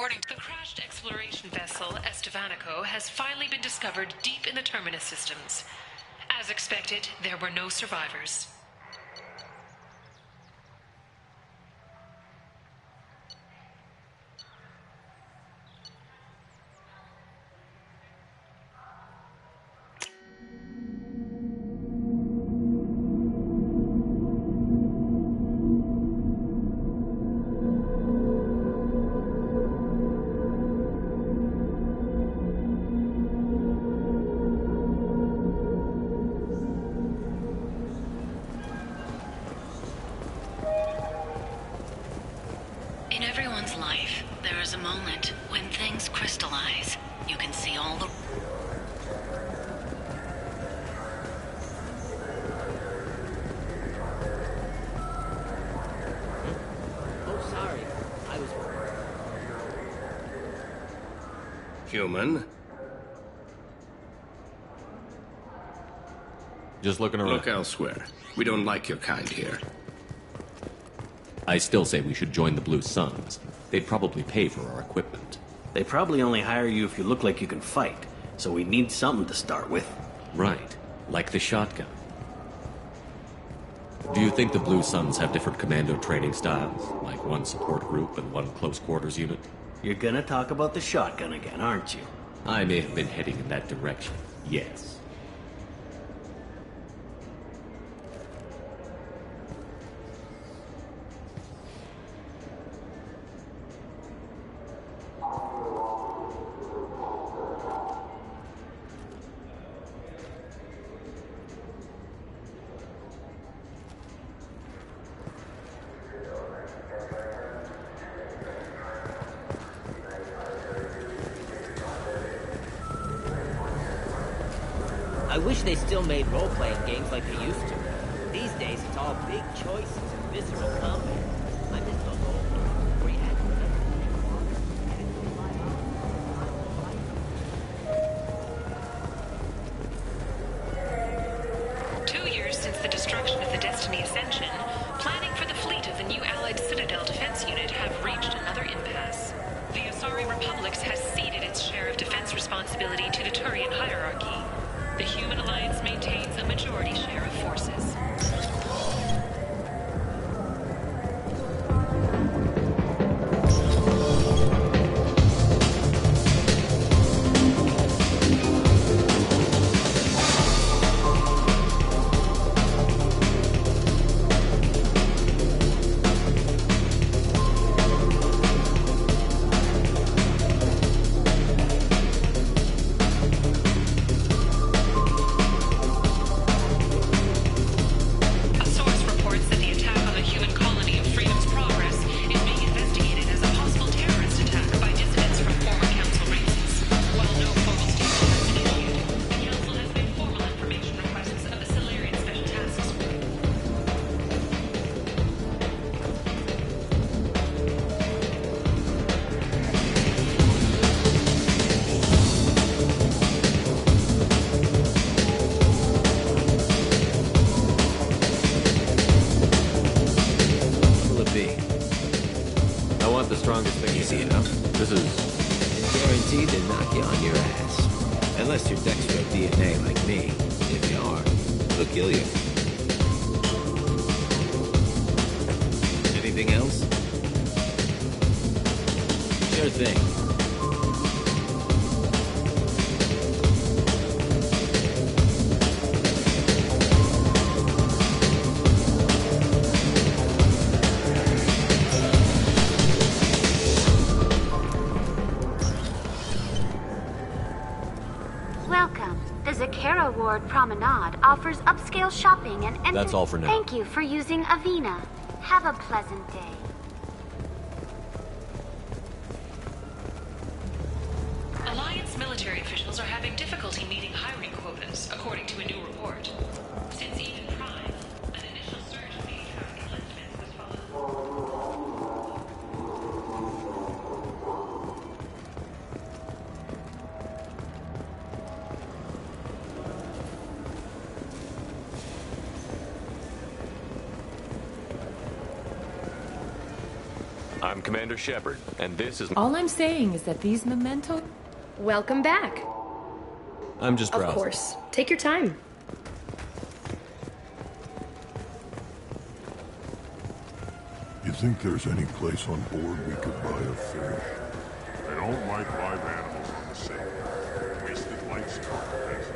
The crashed exploration vessel Estevanico has finally been discovered deep in the Terminus systems. As expected, there were no survivors. In everyone's life, there is a moment when things crystallize. You can see all the... Oh, sorry. I was... Human? Just looking around. Look elsewhere. We don't like your kind here. I still say we should join the Blue Suns. They'd probably pay for our equipment. They probably only hire you if you look like you can fight, so we need something to start with. Right. Like the shotgun. Do you think the Blue Suns have different commando training styles? Like one support group and one close quarters unit? You're gonna talk about the shotgun again, aren't you? I may have been heading in that direction. Yes. I wish they still made role-playing games like they used to. These days, it's all big choices and visceral combat. I miss those old ones, where you had to remember the 2 years since the destruction of the Destiny Ascension, planning for the fleet of the new Allied Citadel Defense Unit have reached another impasse. The Asari Republics has ceded its share of defense responsibility to the Turian hierarchy. The Human Alliance maintains a majority share of forces. Easy enough. This is... Guaranteed to knock you on your ass. Unless you're Dextro DNA like me. If you are, they'll kill you. Anything else? Sure thing. Welcome. The Zakera Ward Promenade offers upscale shopping and That's all for now. Thank you for using Avina. Have a pleasant day. Alliance military officials are having difficulty meeting hiring quotas, according to a new report. Since Eden Prime, an initial surge in traffic enlistments was followed. I'm Commander Shepard, and this is... All I'm saying is that these memento... Welcome back. I'm just browsing. Of course. Take your time. You think there's any place on board we could buy a fish? I don't like live animals on the sea. Wasted life support capacities.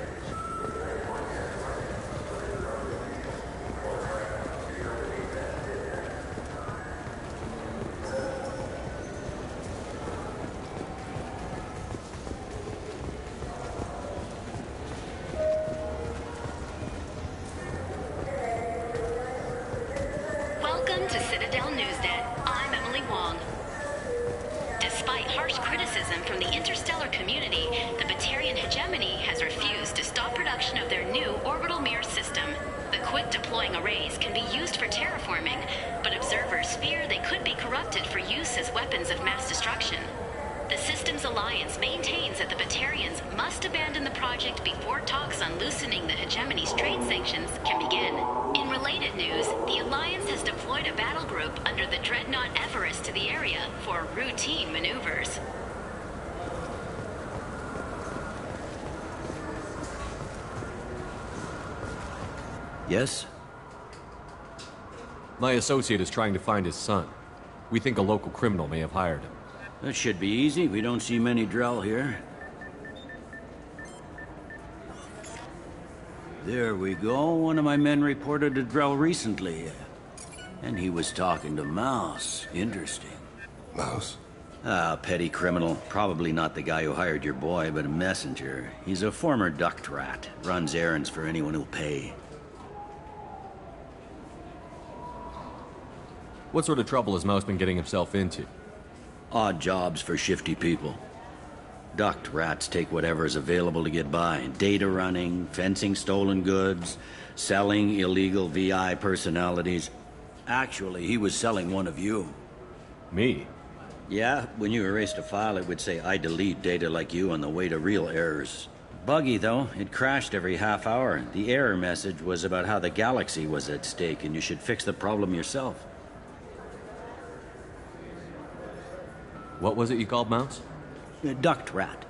Welcome to Citadel Newsnet. I'm Emily Wong. Despite harsh criticism from the interstellar community, the Batarian hegemony has refused to stop production of their new orbital mirror system. The quick-deploying arrays can be used for terraforming, but observers fear they could be corrupted for use as weapons of mass destruction. The Systems Alliance maintains that the Batarians must abandon the project before talks on loosening the hegemony's trade sanctions can begin. In related news, the Alliance has deployed a battle group under the Dreadnought Everest to the area for routine maneuvers. Yes? My associate is trying to find his son. We think a local criminal may have hired him. That should be easy. We don't see many Drell here. There we go. One of my men reported a Drell recently. And he was talking to Mouse. Interesting. Mouse? Ah, petty criminal. Probably not the guy who hired your boy, but a messenger. He's a former duct rat. Runs errands for anyone who'll pay. What sort of trouble has Mouse been getting himself into? Odd jobs for shifty people. Duct rats take whatever's available to get by. Data running, fencing stolen goods, selling illegal VI personalities. Actually, he was selling one of you. Me? Yeah, when you erased a file, it would say, I delete data like you on the way to real errors. Buggy, though. It crashed every half hour. The error message was about how the galaxy was at stake, and you should fix the problem yourself. What was it you called Mouse? A duct rat.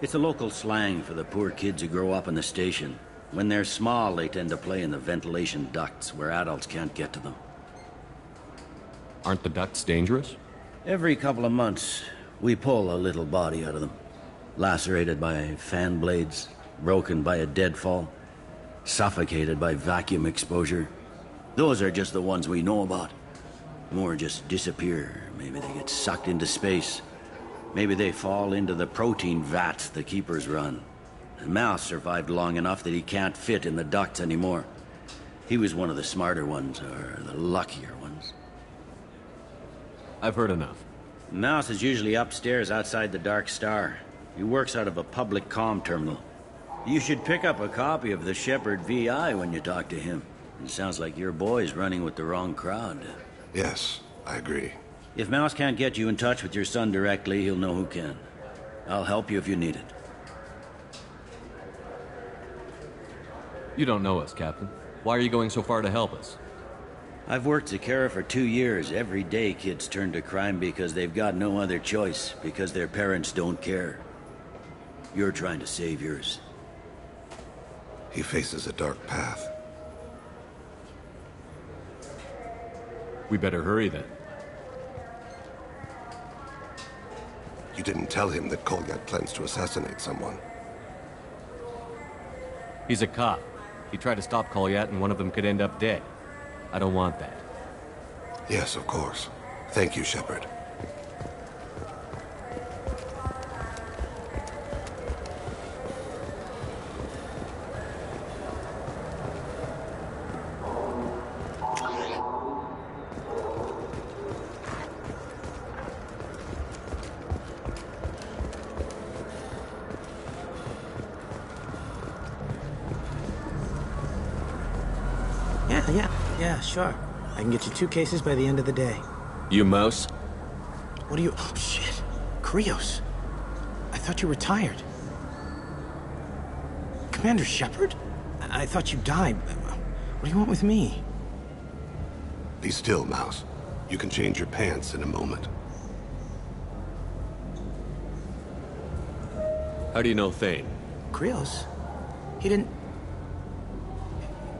It's a local slang for the poor kids who grow up in the station. When they're small, they tend to play in the ventilation ducts where adults can't get to them. Aren't the ducts dangerous? Every couple of months, we pull a little body out of them. Lacerated by fan blades, broken by a deadfall, suffocated by vacuum exposure. Those are just the ones we know about. More just disappear. Maybe they get sucked into space. Maybe they fall into the protein vats the Keepers run. And Mouse survived long enough that he can't fit in the ducts anymore. He was one of the smarter ones, or the luckier ones. I've heard enough. Mouse is usually upstairs outside the Dark Star. He works out of a public comm terminal. You should pick up a copy of the Shepard VI when you talk to him. It sounds like your boy's running with the wrong crowd. Yes, I agree. If Mouse can't get you in touch with your son directly, he'll know who can. I'll help you if you need it. You don't know us, Captain. Why are you going so far to help us? I've worked Zakera for 2 years. Every day kids turn to crime because they've got no other choice, because their parents don't care. You're trying to save yours. He faces a dark path. We better hurry then. You didn't tell him that Kolyat plans to assassinate someone. He's a cop. He tried to stop Kolyat and one of them could end up dead. I don't want that. Yes, of course. Thank you, Shepard. Yeah, sure. I can get you 2 cases by the end of the day. You Mouse? What are you... Oh, shit. Krios. I thought you were retired. Commander Shepard? I thought you died. What do you want with me? Be still, Mouse. You can change your pants in a moment. How do you know Thane? Krios? He didn't...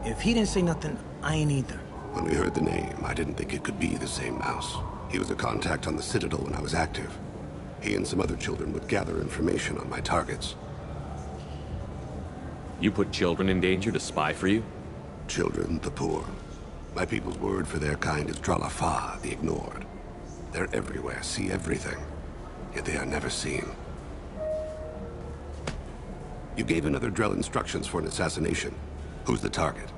If he didn't say nothing, I ain't either. When we heard the name, I didn't think it could be the same Mouse. He was a contact on the Citadel when I was active. He and some other children would gather information on my targets. You put children in danger to spy for you? Children, the poor. My people's word for their kind is Dralafa, the ignored. They're everywhere, see everything. Yet they are never seen. You gave another Drell instructions for an assassination. Who's the target?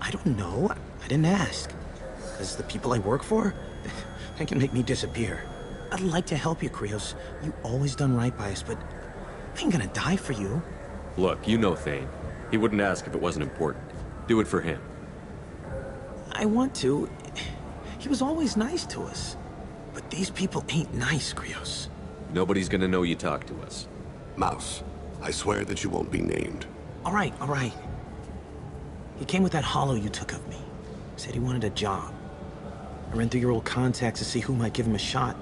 I don't know. I didn't ask. Because the people I work for, they can make me disappear. I'd like to help you, Krios. You always done right by us, but I ain't gonna die for you. Look, you know Thane. He wouldn't ask if it wasn't important. Do it for him. I want to. He was always nice to us. But these people ain't nice, Krios. Nobody's gonna know you talked to us. Mouse, I swear that you won't be named. All right, all right. He came with that hollow you took of me. Said he wanted a job. I ran through your old contacts to see who might give him a shot.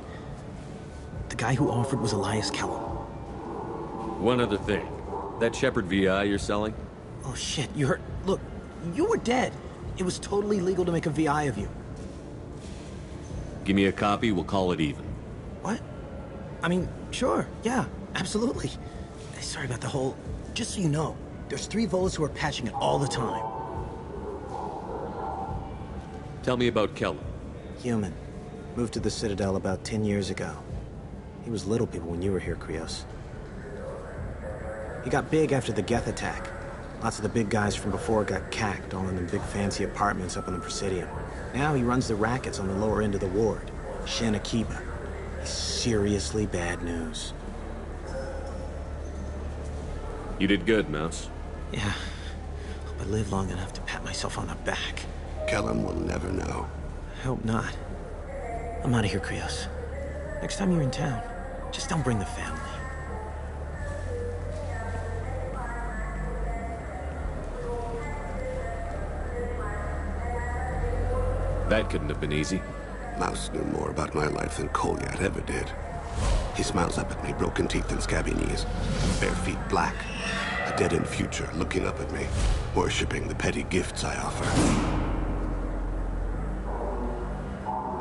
The guy who offered was Elias Kellum. One other thing. That Shepard VI you're selling? Oh shit, you heard... Look, you were dead. It was totally legal to make a VI of you. Give me a copy, we'll call it even. What? I mean, sure, yeah, absolutely. Sorry about the whole... Just so you know, there's 3 Volas who are patching it all the time. Tell me about Kellum. Human. Moved to the Citadel about 10 years ago. He was little people when you were here, Krios. He got big after the Geth attack. Lots of the big guys from before got cacked, all in them big fancy apartments up in the Presidium. Now he runs the rackets on the lower end of the ward, Shen Akiba. He's seriously bad news. You did good, Mouse. Yeah. Hope I live long enough to pat myself on the back. Kellum will never know. I hope not. I'm out of here, Krios. Next time you're in town, just don't bring the family. That couldn't have been easy. Mouse knew more about my life than Kolyat ever did. He smiles up at me, broken teeth and scabby knees. Bare feet black. A dead-end future looking up at me, worshipping the petty gifts I offer.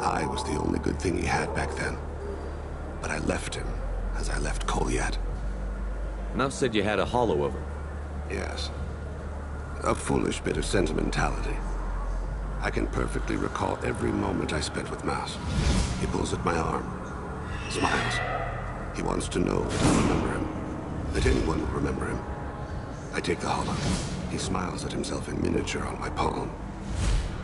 I was the only good thing he had back then. But I left him, as I left Kolyat. Mouse said you had a hollow of him. Yes. A foolish bit of sentimentality. I can perfectly recall every moment I spent with Mouse. He pulls at my arm, smiles. He wants to know that I remember him, that anyone will remember him. I take the hollow. He smiles at himself in miniature on my palm.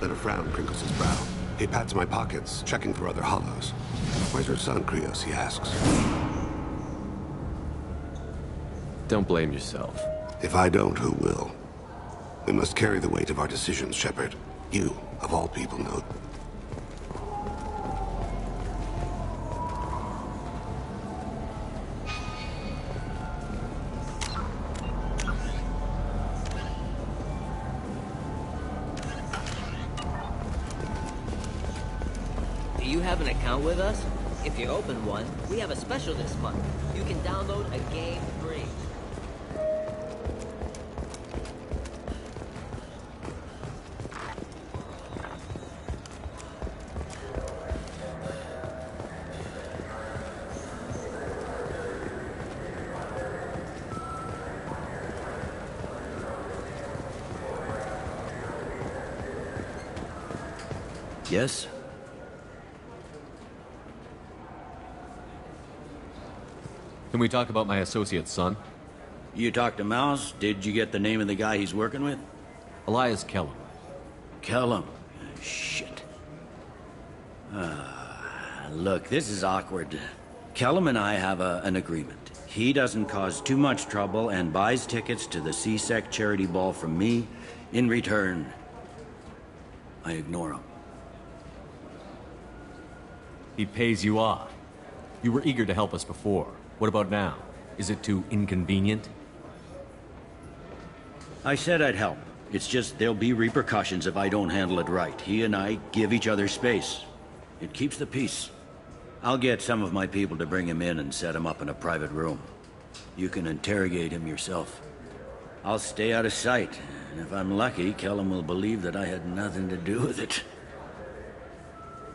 Then a frown crinkles his brow. He pats my pockets, checking for other hollows. Where's your son, Krios, he asks. Don't blame yourself. If I don't, who will? We must carry the weight of our decisions, Shepard. You, of all people, know. Do you have an account with us? If you open one, we have a special this month. You can download a game free. Yes? Can we talk about my associate's son? You talked to Mouse? Did you get the name of the guy he's working with? Elias Kellum. Kellum? Shit. Look, this is awkward. Kellum and I have an agreement. He doesn't cause too much trouble and buys tickets to the C-Sec charity ball from me. In return, I ignore him. He pays you off. You were eager to help us before. What about now? Is it too inconvenient? I said I'd help. It's just there'll be repercussions if I don't handle it right. He and I give each other space. It keeps the peace. I'll get some of my people to bring him in and set him up in a private room. You can interrogate him yourself. I'll stay out of sight, and if I'm lucky, Kellum will believe that I had nothing to do with it.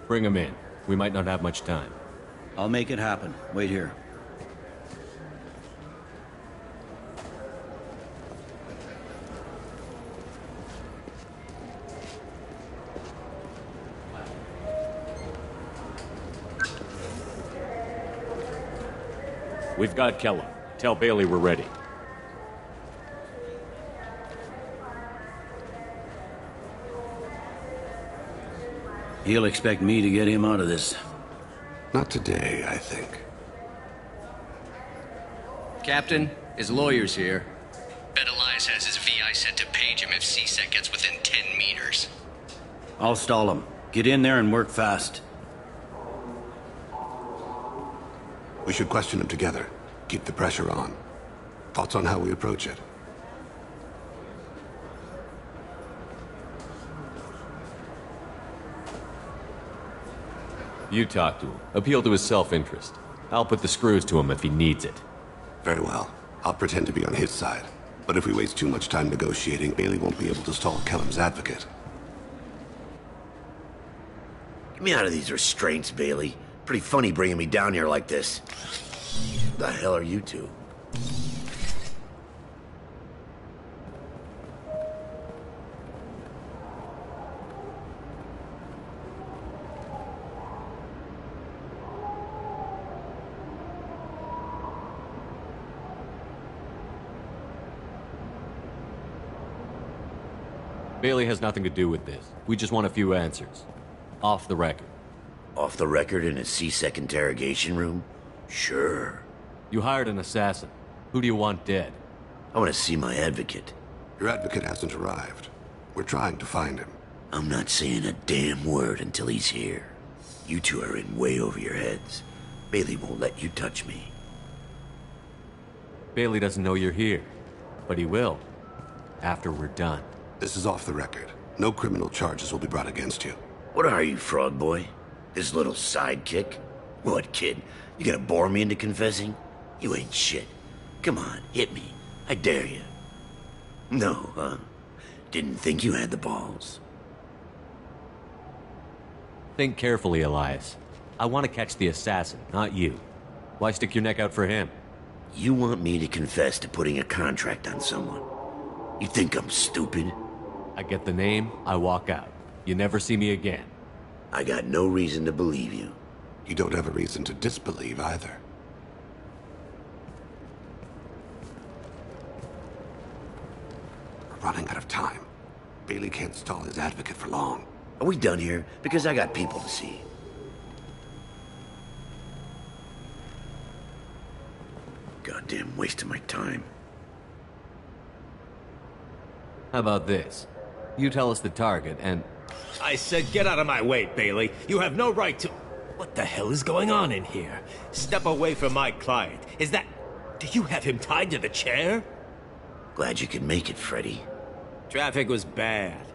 Bring him in. We might not have much time. I'll make it happen. Wait here. We've got Kellum. Tell Bailey we're ready. He'll expect me to get him out of this. Not today, I think. Captain, his lawyer's here. Bet Elias has his VI set to page him if C-Sec gets within 10 meters. I'll stall him. Get in there and work fast. We should question him together. Keep the pressure on. Thoughts on how we approach it? You talk to him. Appeal to his self-interest. I'll put the screws to him if he needs it. Very well. I'll pretend to be on his side. But if we waste too much time negotiating, Bailey won't be able to stall Kellum's advocate. Get me out of these restraints, Bailey. Pretty funny bringing me down here like this. The hell are you two? Bailey has nothing to do with this. We just want a few answers. Off the record. Off the record in a C-Sec interrogation room? Sure. You hired an assassin. Who do you want dead? I want to see my advocate. Your advocate hasn't arrived. We're trying to find him. I'm not saying a damn word until he's here. You two are in way over your heads. Bailey won't let you touch me. Bailey doesn't know you're here. But he will. After we're done. This is off the record. No criminal charges will be brought against you. What are you, Frog Boy? This little sidekick? What, kid? You gonna bore me into confessing? You ain't shit. Come on, hit me. I dare you. No, huh? Didn't think you had the balls. Think carefully, Elias. I want to catch the assassin, not you. Why stick your neck out for him? You want me to confess to putting a contract on someone? You think I'm stupid? I get the name, I walk out. You never see me again. I got no reason to believe you. You don't have a reason to disbelieve either. We're running out of time. Bailey can't stall his advocate for long. Are we done here? Because I got people to see. Goddamn waste of my time. How about this? You tell us the target, and... I said get out of my way, Bailey. You have no right to... What the hell is going on in here? Step away from my client. Is that... Do you have him tied to the chair? Glad you could make it, Freddy. Traffic was bad.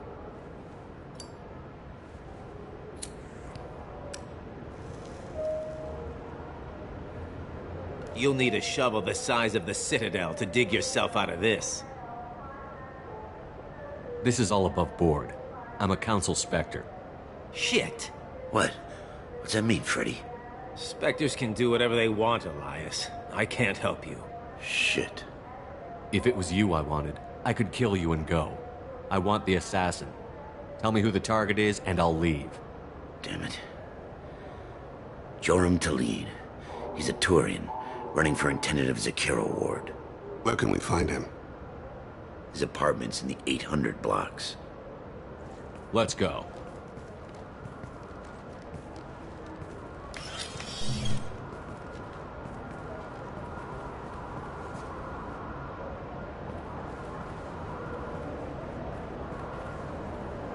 You'll need a shovel the size of the Citadel to dig yourself out of this. This is all above board. I'm a council specter. Shit. What? What's that mean, Freddy? Spectres can do whatever they want, Elias. I can't help you. Shit. If it was you I wanted, I could kill you and go. I want the assassin. Tell me who the target is, and I'll leave. Damn it. Joram Talid. He's a Turian, running for intendant of Zakera Ward. Where can we find him? His apartment's in the 800 blocks. Let's go.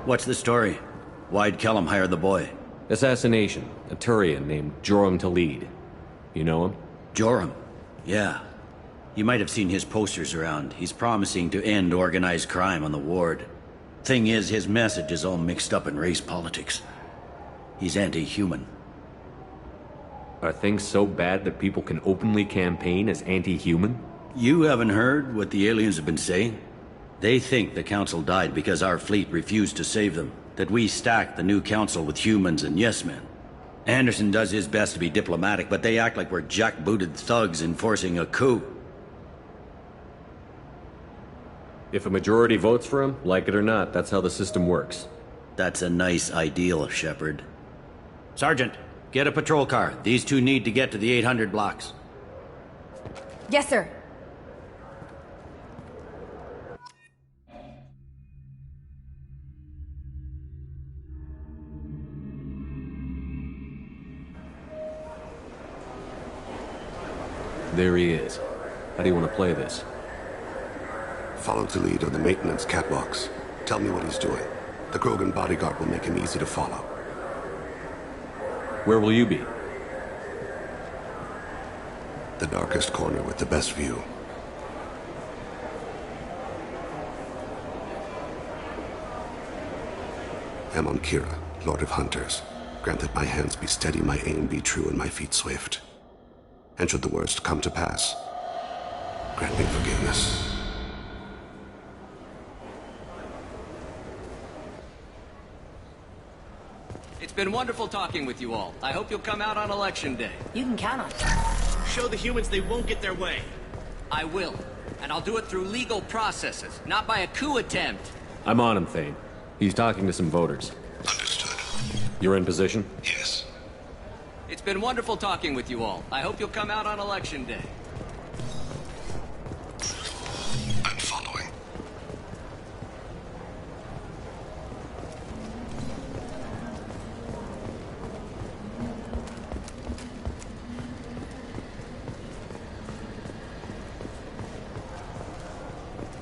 What's the story? Why'd Kellum hire the boy? Assassination. A Turian named Joram Talid. You know him? Joram? Yeah. You might have seen his posters around. He's promising to end organized crime on the ward. Thing is, his message is all mixed up in race politics. He's anti-human. Are things so bad that people can openly campaign as anti-human? You haven't heard what the aliens have been saying? They think the Council died because our fleet refused to save them. That we stacked the new Council with humans and yes-men. Anderson does his best to be diplomatic, but they act like we're jackbooted thugs enforcing a coup. If a majority votes for him, like it or not, that's how the system works. That's a nice ideal, Shepard. Sergeant, get a patrol car. These two need to get to the 800 blocks. Yes, sir. There he is. How do you want to play this? Follow the lead on the maintenance catwalks. Tell me what he's doing. The Krogan bodyguard will make him easy to follow. Where will you be? The darkest corner with the best view. Amon Kira, Lord of Hunters. Grant that my hands be steady, my aim be true, and my feet swift. And should the worst come to pass, grant me forgiveness. It's been wonderful talking with you all. I hope you'll come out on Election Day. You can count on it. Show the humans they won't get their way. I will. And I'll do it through legal processes, not by a coup attempt. I'm on him, Thane. He's talking to some voters. Understood. You're in position? Yes. It's been wonderful talking with you all. I hope you'll come out on Election Day. I'm following.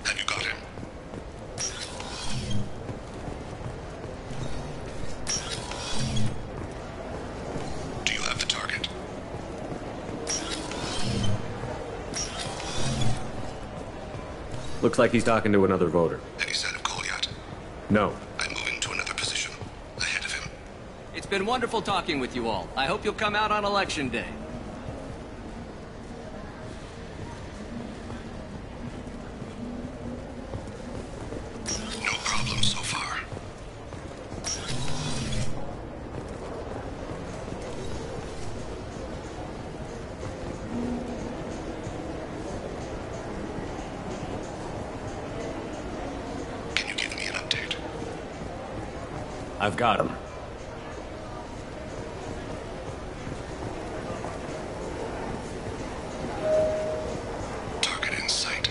Have you got him? Do you have the target? Looks like he's talking to another voter. Any sign of Kolyat? No. I'm moving to another position. Ahead of him. It's been wonderful talking with you all. I hope you'll come out on Election Day. No problem so far. Can you give me an update? I've got him. Target in sight.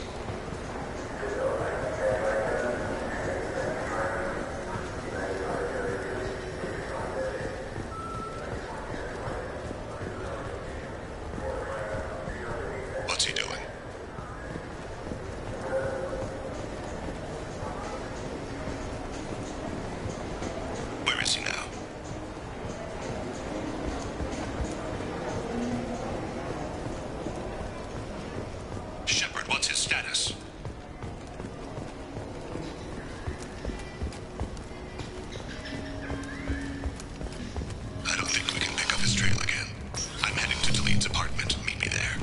What's he doing? Where is he now? Shepard, what's his status? I don't think we can pick up his trail again. I'm heading to Delete's apartment. Meet me there.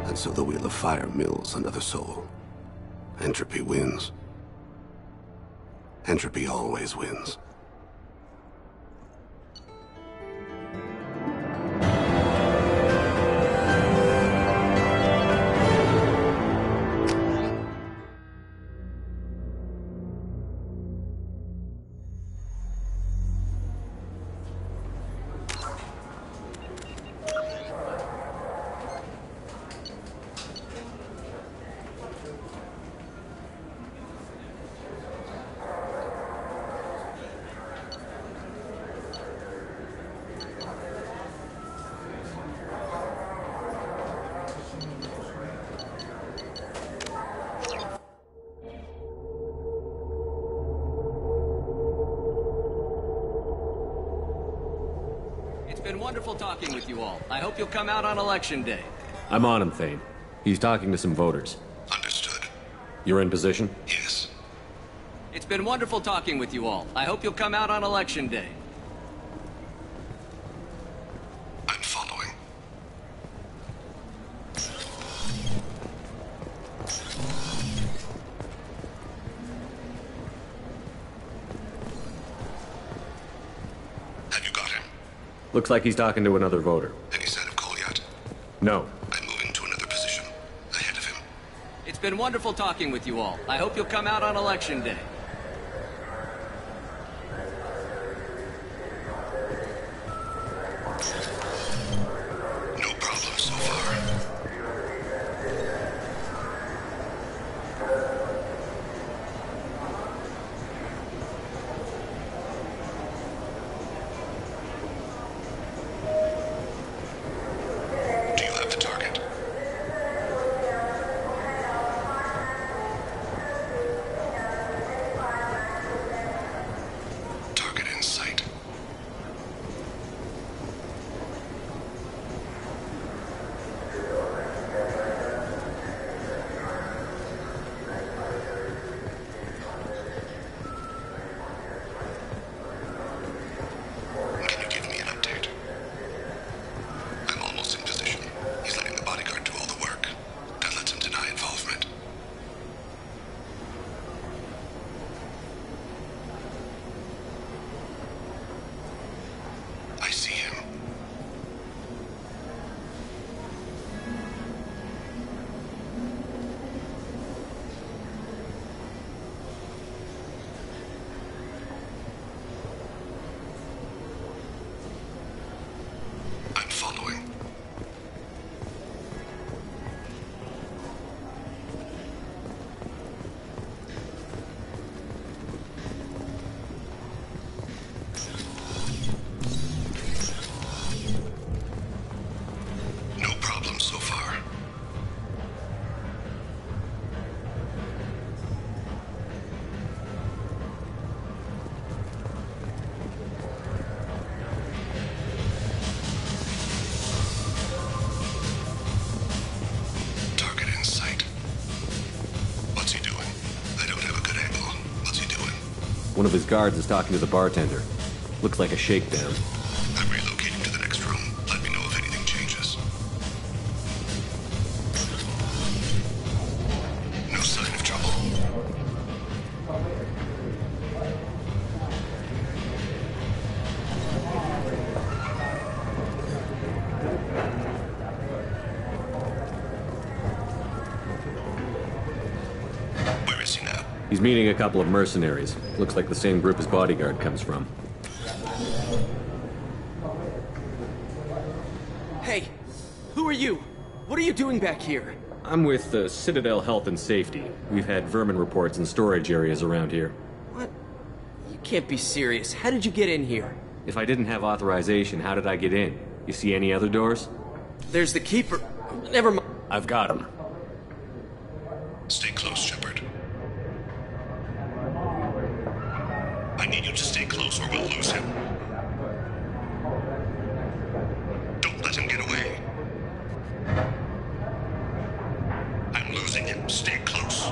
And so the Wheel of Fire mills another soul. Entropy wins. Entropy always wins. wonderful talking with you all. I hope you'll come out on Election Day. I'm on him, Thane. He's talking to some voters. Understood. You're in position? Yes. It's been wonderful talking with you all. I hope you'll come out on Election Day. I'm following. Have you got him? Looks like he's talking to another voter. Any sign of Cole yet? No. I'm moving to another position. Ahead of him. It's been wonderful talking with you all. I hope you'll come out on Election Day. No problem so far. Do you have the target? Target in sight. Can you give me an update? I'm almost in position. He's letting the bodyguard do all the work. That lets him deny involvement. I see him. I'm following. No problem so far. Target in sight. What's he doing? I don't have a good angle. What's he doing? One of his guards is talking to the bartender. Looks like a shakedown. I'm relocating to the next room. Let me know if anything changes. No sign of trouble. Where is he now? He's meeting a couple of mercenaries. Looks like the same group his bodyguard comes from. Hey, who are you? What are you doing back here? I'm with Citadel Health and Safety. We've had vermin reports in storage areas around here. What? You can't be serious. How did you get in here? If I didn't have authorization, how did I get in? You see any other doors? There's the Keeper. Never mind. I've got him. Stay close, Shepard. I need you to stay close or we'll lose him. Don't let him get away. I'm losing him. Stay close.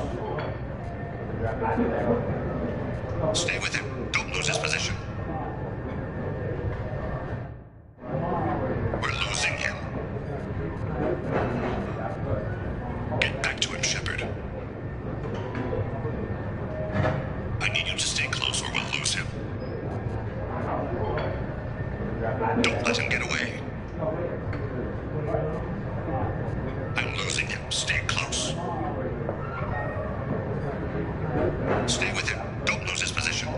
Stay with him. Don't lose his position. We're losing him. Get back to him, Shepard. I need you to stay close or we'll lose him. Don't let him get away. I'm losing him. Stay close. Stay with him. Don't lose his position.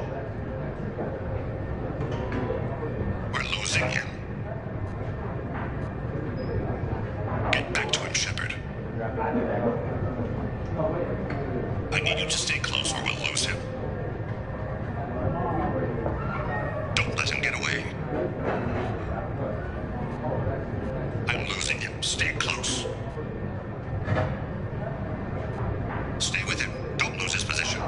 We're losing him. Get back to him, Shepard. I need you to stay close or we'll lose him. Don't let him get away. I'm losing him. Stay close. Stay with him. Don't lose his position.